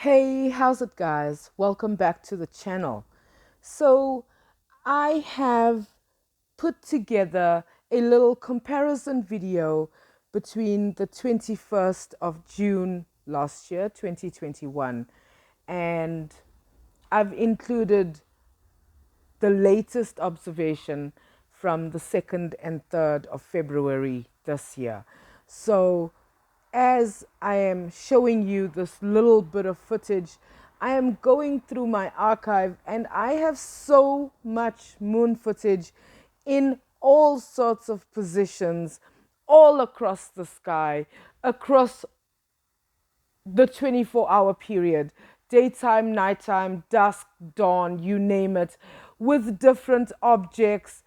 Hey, how's it, guys? Welcome back to the channel. So, I have put together a little comparison video between the 21st of June last year, 2021, and I've included the latest observation from the 2nd and 3rd of February this year. So, as I am showing you this little bit of footage, I am going through my archive and I have so much moon footage in all sorts of positions, all across the sky, across the 24-hour period, daytime, nighttime, dusk, dawn, you name it, with different objects.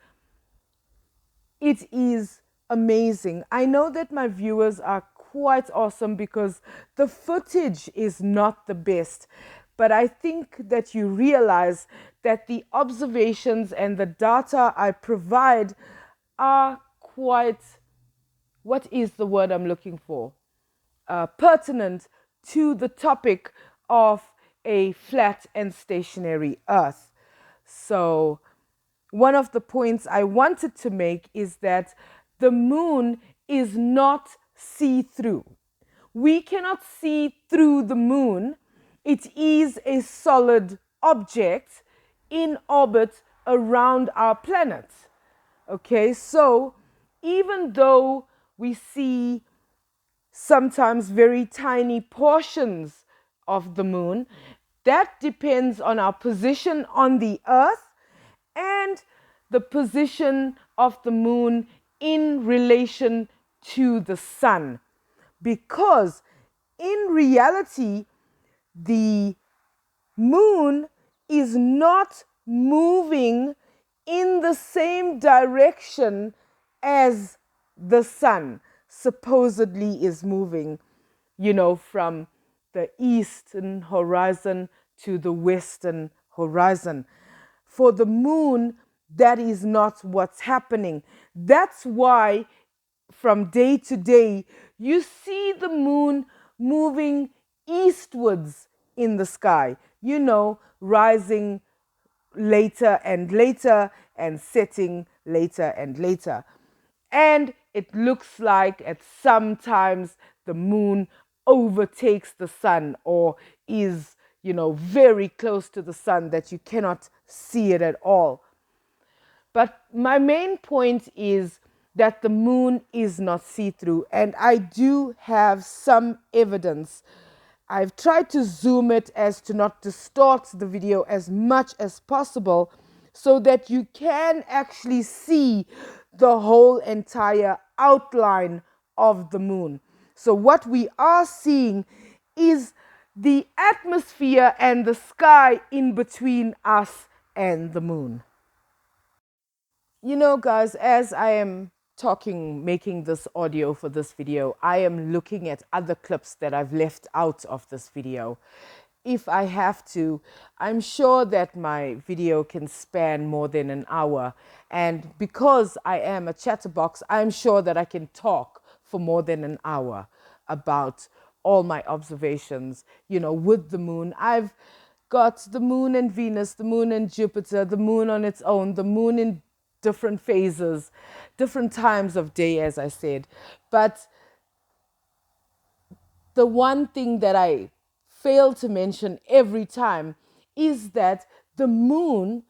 It is amazing. I know that my viewers are quite awesome because the footage is not the best, but I think that you realize that the observations and the data I provide are quite, what is the word I'm looking for? Pertinent to the topic of a flat and stationary Earth. So, one of the points I wanted to make is that the moon is not see through. We cannot see through the moon. It is a solid object in orbit around our planet. Okay, so even though we see sometimes very tiny portions of the moon, that depends on our position on the earth and the position of the moon in relation to the sun. Because in reality, the moon is not moving in the same direction as the sun supposedly is moving, from the eastern horizon to the western horizon. For the moon, that is not what's happening. That's why from day to day, you see the moon moving eastwards in the sky, rising later and later and setting later and later. And it looks like at sometimes the moon overtakes the sun or is, very close to the sun that you cannot see it at all. But my main point is that the moon is not see-through, and I do have some evidence. I've tried to zoom it as to not distort the video as much as possible so that you can actually see the whole entire outline of the moon. So what we are seeing is the atmosphere and the sky in between us and the moon. Guys, as I am making this audio for this video, I am looking at other clips that I've left out of this video. If I have to, I'm sure that my video can span more than an hour. And because I am a chatterbox, I'm sure that I can talk for more than an hour about all my observations, with the moon. I've got the moon and Venus, the moon and Jupiter, the moon on its own, the moon in different phases, different times of day, as I said. But the one thing that I fail to mention every time is that the moon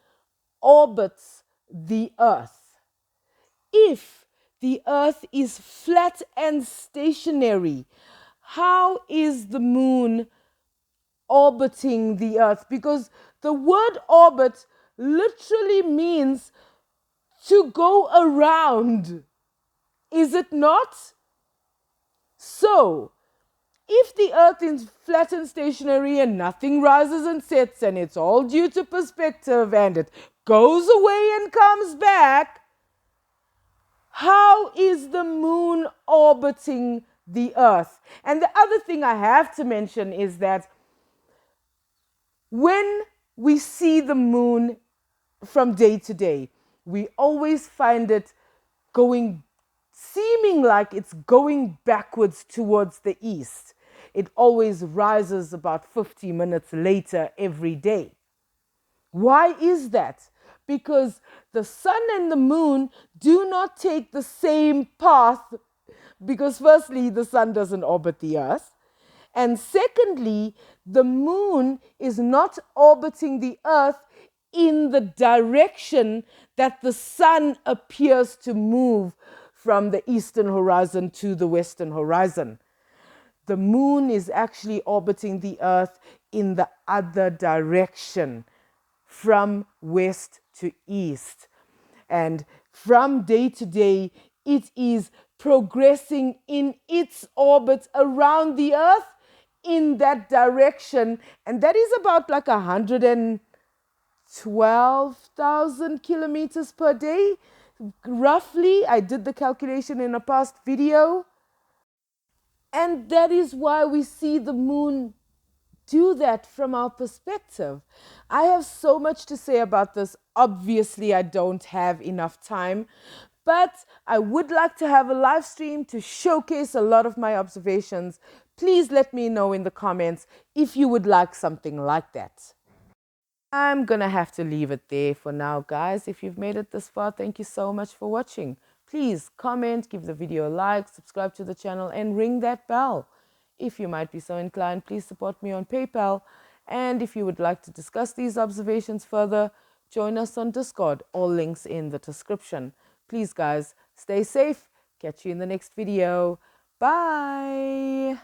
orbits the earth. If the earth is flat and stationary, how is the moon orbiting the earth? Because the word orbit literally means to go around, is it not? So, if the earth is flat and stationary and nothing rises and sets and it's all due to perspective and it goes away and comes back, how is the moon orbiting the earth? And the other thing I have to mention is that when we see the moon from day to day, we always find it seeming like it's going backwards towards the east. it always rises about 50 minutes later every day. Why is that? Because the sun and the moon do not take the same path, because firstly, the sun doesn't orbit the earth. And secondly, the moon is not orbiting the earth in the direction that the sun appears to move from the eastern horizon to the western horizon. The moon is actually orbiting the earth in the other direction, from west to east. And from day to day, it is progressing in its orbit around the earth in that direction. And that is about like 112,000 kilometers per day, roughly. I did the calculation in a past video. And that is why we see the moon do that from our perspective. I have so much to say about this. Obviously, I don't have enough time, but I would like to have a live stream to showcase a lot of my observations. Please let me know in the comments if you would like something like that. I'm gonna have to leave it there for now, guys. If you've made it this far, thank you so much for watching. Please comment, give the video a like, subscribe to the channel, and ring that bell. If you might be so inclined, please support me on PayPal. And if you would like to discuss these observations further, join us on Discord. All links in the description. Please, guys, stay safe. Catch you in the next video. Bye.